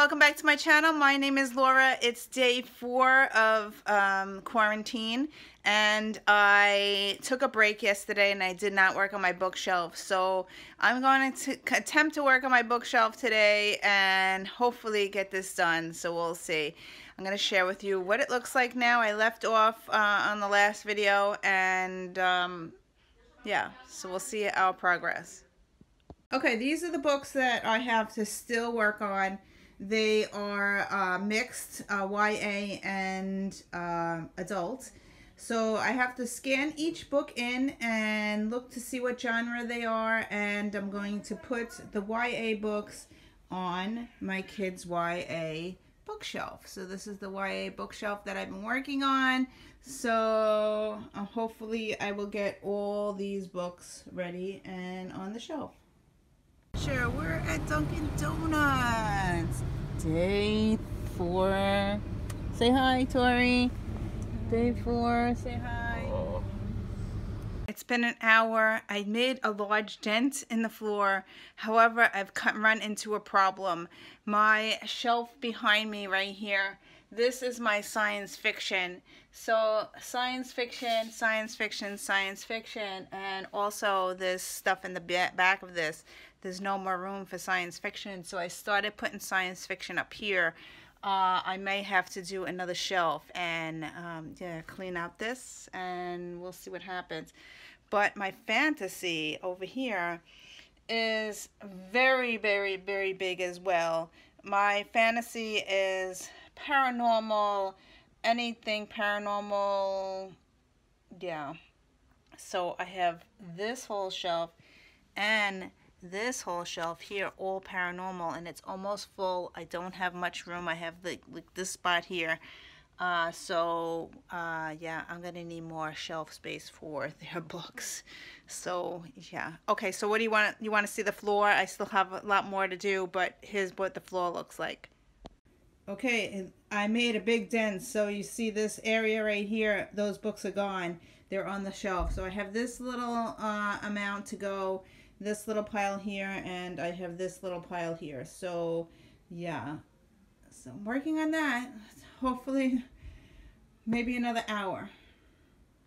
welcome back to my channel. My name is Laura. It's day 4 of quarantine, and I took a break yesterday and I did not work on my bookshelf. So I'm going to attempt to work on my bookshelf today and hopefully get this done. So we'll see. I'm going to share with you what it looks like now. I left off on the last video, and yeah, so we'll see our progress. Okay, these are the books that I have to still work on. They are mixed, YA and adult. So I have to scan each book in and look to see what genre they are, and I'm going to put the YA books on my kids' YA bookshelf. So this is the YA bookshelf that I've been working on. So hopefully I will get all these books ready and on the shelf. Sure, we're at Dunkin' Donuts. Day 4. Say hi, Tori. Day 4. Say hi. It's been an hour. I made a large dent in the floor. However, I've run into a problem. My shelf behind me right here, this is my science fiction. So science fiction, science fiction, science fiction, and also this stuff in the back of this. There's no more room for science fiction, so I started putting science fiction up here. I may have to do another shelf and yeah, clean out this, and we'll see what happens. But my fantasy over here is very, very, very big as well. My fantasy is paranormal, anything paranormal, yeah. So I have this whole shelf and this whole shelf here, all paranormal, and it's almost full. I don't have much room. I have like this spot here. Yeah, I'm gonna need more shelf space for their books. So yeah. Okay, so what do you want? You want to see the floor? I still have a lot more to do, but here's what the floor looks like. Okay, I made a big dent, so you see this area right here, those books are gone. They're on the shelf. So I have this little amount to go, this little pile here, and I have this little pile here. So yeah, so I'm working on that. Hopefully maybe another hour.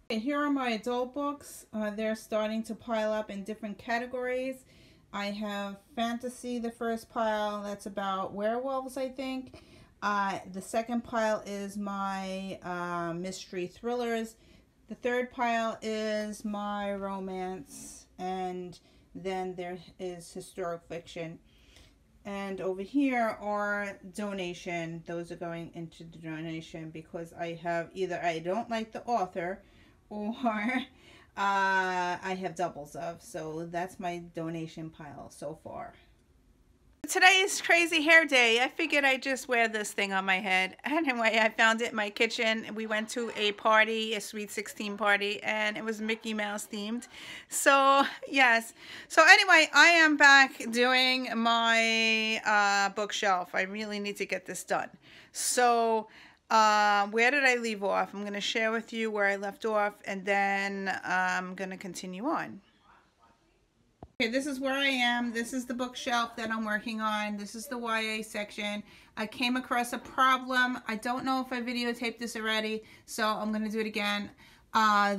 Okay, here are my adult books. They're starting to pile up in different categories. I have fantasy, the first pile, that's about werewolves, I think. The second pile is my mystery thrillers. The third pile is my romance, and then there is historic fiction. And over here are donation. Those are going into the donation because I have either I don't like the author or I have doubles of. So that's my donation pile so far. Today is crazy hair day. I figured I'd just wear this thing on my head. Anyway, I found it in my kitchen. We went to a party, a Sweet 16 party, and it was Mickey Mouse themed. So, yes. So anyway, I am back doing my bookshelf. I really need to get this done. So, where did I leave off? I'm going to share with you where I left off, and then I'm going to continue on. Okay, this is where I am. This is the bookshelf that I'm working on. This is the YA section. I came across a problem. I don't know if I videotaped this already, so I'm going to do it again.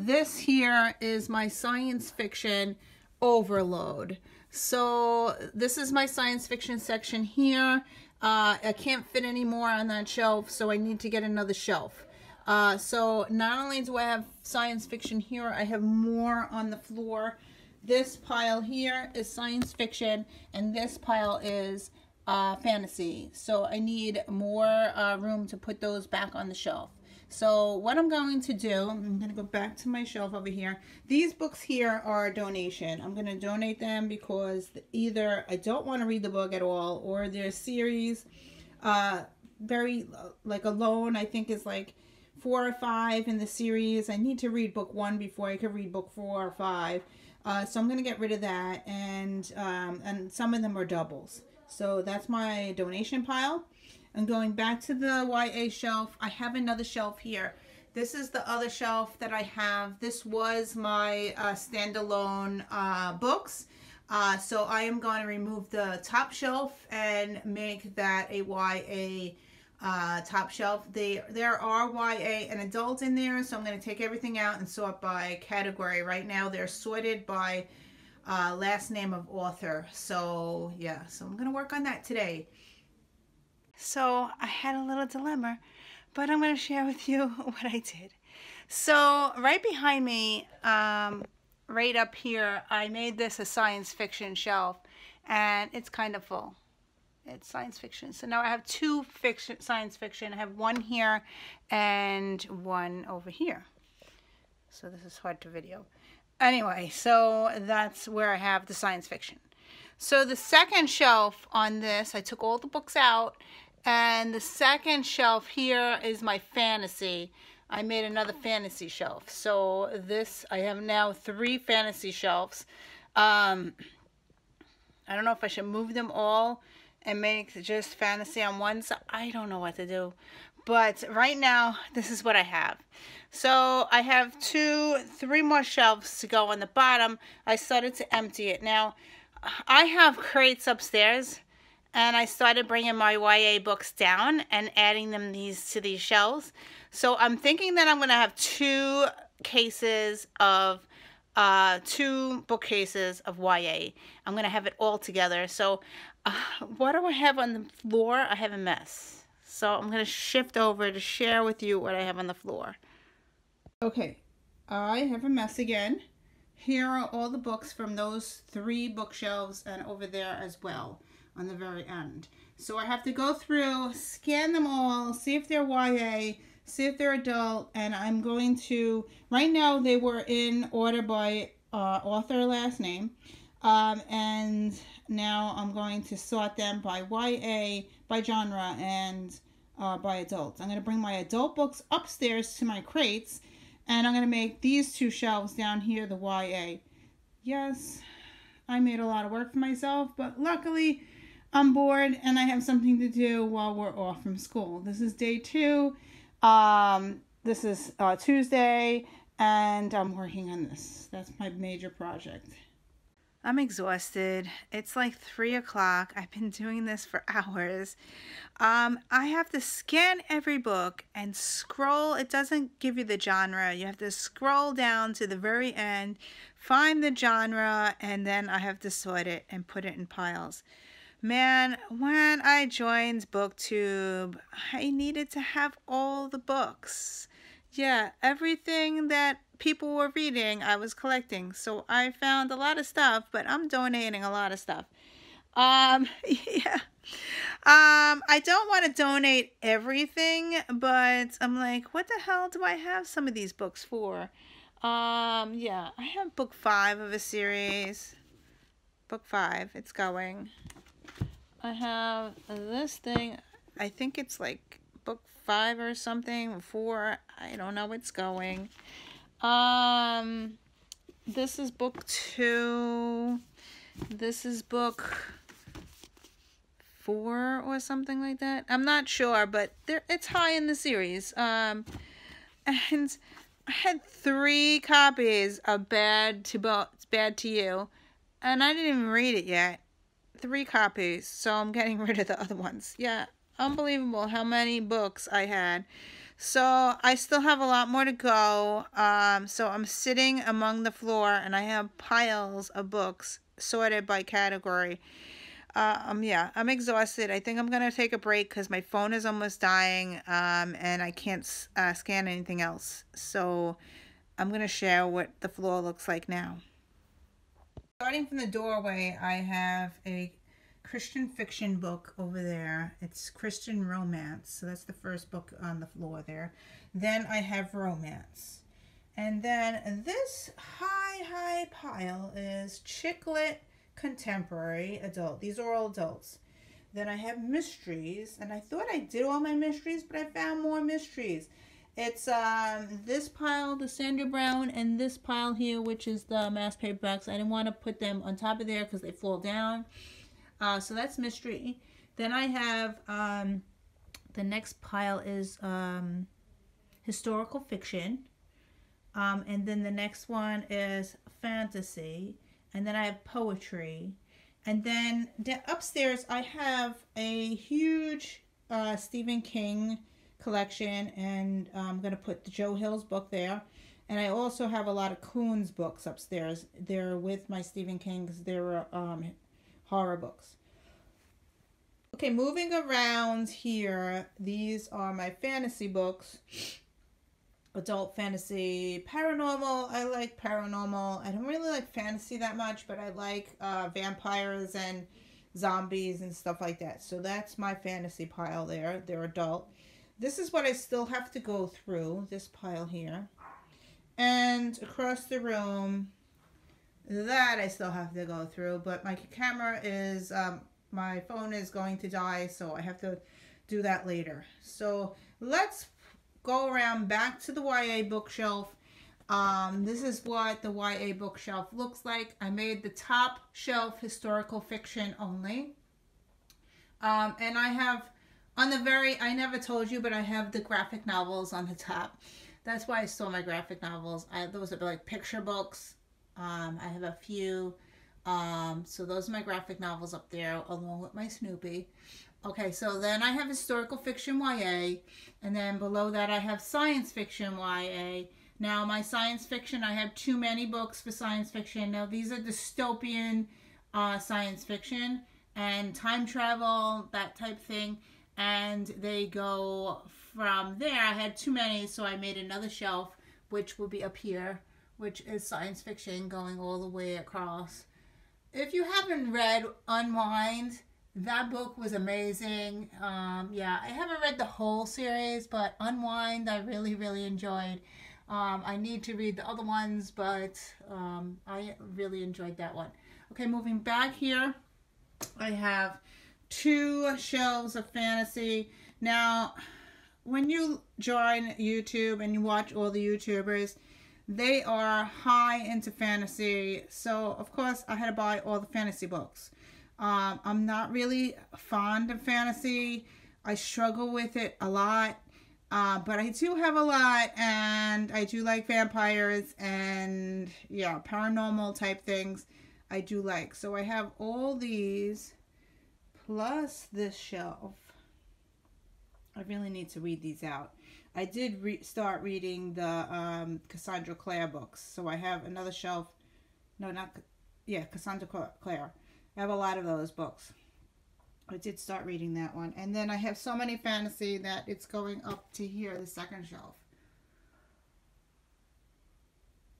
This here is my science fiction overload. So this is my science fiction section here. I can't fit any more on that shelf, so I need to get another shelf. So not only do I have science fiction here, I have more on the floor. This pile here is science fiction, and this pile is fantasy. So I need more room to put those back on the shelf. So what I'm going to do, I'm going to go back to my shelf over here. These books here are a donation. I'm going to donate them because either I don't want to read the book at all, or their series, very like alone, I think is like 4 or 5 in the series. I need to read book 1 before I can read book 4 or 5. So I'm going to get rid of that, and some of them are doubles. So that's my donation pile. And going back to the YA shelf, I have another shelf here. This is the other shelf that I have. This was my standalone books. So I am going to remove the top shelf and make that a YA top shelf. There are YA and adult in there, so I'm going to take everything out and sort by category. Right now they're sorted by last name of author. So yeah, so I'm going to work on that today. So I had a little dilemma, but I'm going to share with you what I did. So right behind me, right up here, I made this a science fiction shelf, and it's kind of full. It's science fiction. So now I have two science fiction. I have one here and one over here. So this is hard to video. Anyway, so that's where I have the science fiction. So the second shelf on this, I took all the books out, and the second shelf here is my fantasy. I made another fantasy shelf. So this, I have now 3 fantasy shelves. I don't know if I should move them all and make just fantasy on one side. I don't know what to do. But right now, this is what I have. So I have 3 more shelves to go on the bottom. I started to empty it. Now, I have crates upstairs, and I started bringing my YA books down and adding them to these shelves. So I'm thinking that I'm going to have 2 cases of 2 bookcases of YA. I'm going to have it all together. So what do I have on the floor? I have a mess. So I'm going to shift over to share with you what I have on the floor. Okay, I have a mess again. Here are all the books from those 3 bookshelves and over there as well on the very end. So I have to go through, scan them all, see if they're YA, see if they're adult, and I'm going to, right now they were in order by author last name, and now I'm going to sort them by YA, by genre, and by adult. I'm going to bring my adult books upstairs to my crates, and I'm going to make these 2 shelves down here the YA. Yes, I made a lot of work for myself, but luckily I'm bored and I have something to do while we're off from school. This is day 2. This is Tuesday, and I'm working on this. That's my major project. I'm exhausted. It's like 3 o'clock. I've been doing this for hours. I have to scan every book and scroll. It doesn't give you the genre. You have to scroll down to the very end, find the genre, and then I have to sort it and put it in piles. Man, when I joined BookTube, I needed to have all the books. Yeah, everything that people were reading, I was collecting. So I found a lot of stuff, but I'm donating a lot of stuff. Yeah. I don't want to donate everything, but I'm like, what the hell do I have some of these books for? Yeah, I have book 5 of a series. Book 5, it's going. I have this thing. I think it's like book 5 or something, 4. I don't know. It's going. This is book 2. This is book 4 or something like that. I'm not sure, but it's high in the series. And I had 3 copies of Bad to You, and I didn't even read it yet. 3 copies, so I'm getting rid of the other ones. Yeah, unbelievable how many books I had. So I still have a lot more to go. So I'm sitting among the floor, and I have piles of books sorted by category. Yeah, I'm exhausted. I think I'm gonna take a break because my phone is almost dying, and I can't scan anything else. So I'm gonna share what the floor looks like now. Starting from the doorway, I have a Christian fiction book over there. It's Christian romance. So that's the first book on the floor there. Then I have romance. And then this high pile is chick lit, contemporary, adult. These are all adults. Then I have mysteries. And I thought I did all my mysteries, but I found more mysteries. It's this pile, the Sandra Brown, and this pile here, which is the mass paperbacks. I didn't want to put them on top of there because they fall down. So that's mystery. Then I have the next pile is historical fiction. And then the next one is fantasy. And then I have poetry. And then upstairs I have a huge Stephen King collection, and I'm going to put the Joe Hill's book there. And I also have a lot of Coon's books upstairs. They're with my Stephen King's. They're horror books. Okay, moving around here, these are my fantasy books. Adult fantasy, paranormal. I like paranormal. I don't really like fantasy that much, but I like vampires and zombies and stuff like that. So that's my fantasy pile there. They're adult. This is what I still have to go through, this pile here. And across the room, that I still have to go through. But my camera is, my phone is going to die, so I have to do that later. So let's go around back to the YA bookshelf. This is what the YA bookshelf looks like. I made the top shelf historical fiction only. And I have on the I never told you, but I have the graphic novels on the top. That's why I store my graphic novels. Those are like picture books. I have a few. So those are my graphic novels up there, along with my Snoopy. Okay, so then I have historical fiction YA, and then below that I have science fiction YA. Now my science fiction, I have too many books for science fiction. Now these are dystopian science fiction and time travel, that type thing. And they go from there. I had too many, so I made another shelf, which will be up here, which is science fiction going all the way across. If you haven't read Unwind, that book was amazing. Yeah, I haven't read the whole series, but Unwind I really, really enjoyed. I need to read the other ones, but I really enjoyed that one. Okay, moving back here, I have 2 shelves of fantasy. Now, when you join YouTube and you watch all the YouTubers, they are high into fantasy. So, of course, I had to buy all the fantasy books. I'm not really fond of fantasy. I struggle with it a lot. But I do have a lot, and I do like vampires and, yeah, paranormal type things I do like. So I have all these, plus this shelf. I really need to read these out. I did start reading the Cassandra Clare books. So I have another shelf. No, Cassandra Clare. I have a lot of those books. I did start reading that one. And then I have so many fantasy that it's going up to here, the second shelf.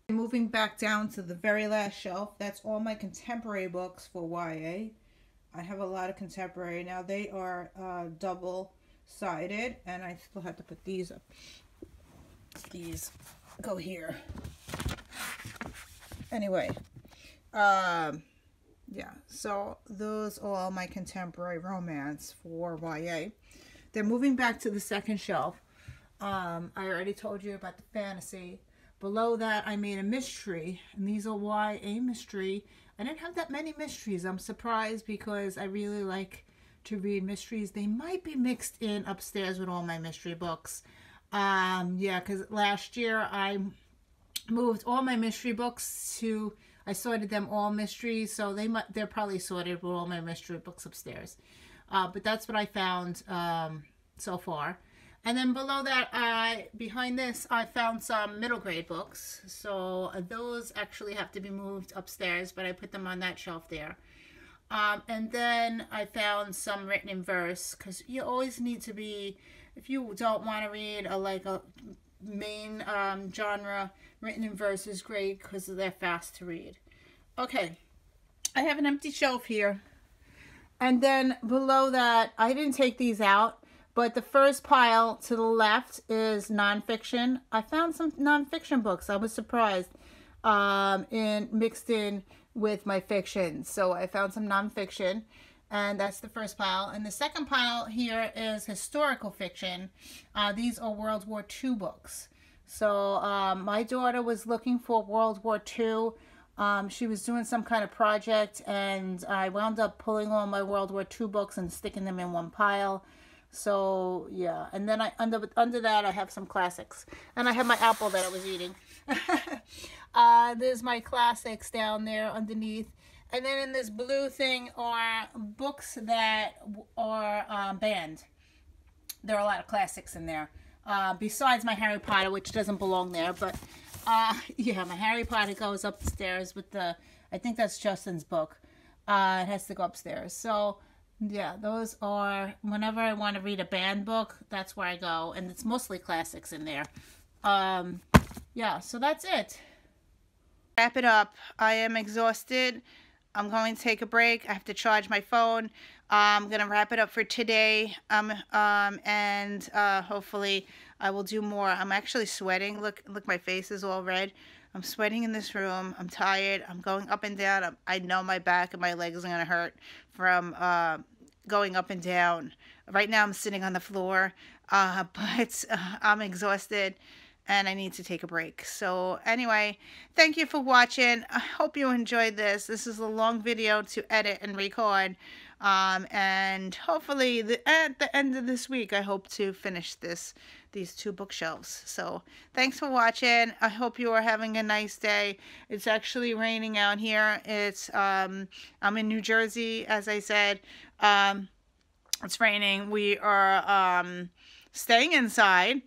Moving back down to the very last shelf, that's all my contemporary books for YA. I have a lot of contemporary. Now they are double-sided, and I still have to put these up. These go here. Anyway, yeah, so those are all my contemporary romance for YA. Then moving back to the second shelf, I already told you about the fantasy. Below that, I made a mystery, and these are YA mystery. I didn't have that many mysteries. I'm surprised because I really like to read mysteries. They might be mixed in upstairs with all my mystery books. Yeah, because last year I moved all my mystery books to... I sorted them all mysteries, so they're probably sorted with all my mystery books upstairs. But that's what I found so far. And then below that, behind this, I found some middle grade books. So those actually have to be moved upstairs, but I put them on that shelf there. And then I found some written in verse, because you always need to be, if you don't want to read a main genre, written in verse is great because they're fast to read. Okay, I have an empty shelf here, and then below that, I didn't take these out, but the first pile to the left is nonfiction. I found some nonfiction books. I was surprised, mixed in with my fiction. So I found some nonfiction, and that's the first pile. And the second pile here is historical fiction. These are World War II books. So my daughter was looking for World War II. She was doing some kind of project, and I wound up pulling all my World War II books and sticking them in one pile. So yeah, and then under that I have some classics, and I have my apple that I was eating. There's my classics down there underneath. And then in this blue thing are books that are banned. There are a lot of classics in there. Besides my Harry Potter, which doesn't belong there. But yeah, my Harry Potter goes upstairs with the, I think that's Justin's book. It has to go upstairs. So yeah, those are, whenever I want to read a banned book, that's where I go. And it's mostly classics in there. Yeah, so that's it. Wrap it up. I am exhausted. I'm going to take a break. I have to charge my phone. I'm gonna wrap it up for today. And hopefully I will do more. I'm actually sweating. Look, my face is all red. I'm sweating in this room. I'm tired. I'm going up and down. I know my back and my legs are gonna hurt from going up and down. Right now I'm sitting on the floor, but I'm exhausted and I need to take a break. So anyway, thank you for watching. I hope you enjoyed this. This is a long video to edit and record. And hopefully at the end of this week, I hope to finish these 2 bookshelves. So thanks for watching. I hope you are having a nice day. It's actually raining out here. It's I'm in New Jersey, as I said. It's raining. We are staying inside.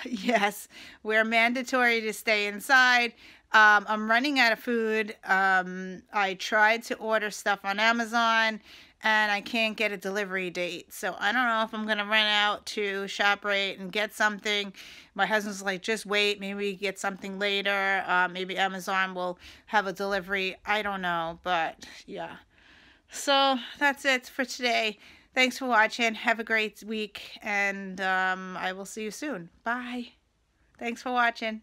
Yes, we're mandatory to stay inside. I'm running out of food. I tried to order stuff on Amazon and I can't get a delivery date. So I don't know if I'm going to run out to ShopRite and get something. My husband's like, just wait, maybe get something later. Maybe Amazon will have a delivery. I don't know, but yeah. So that's it for today. Thanks for watching. Have a great week, and I will see you soon. Bye. Thanks for watching.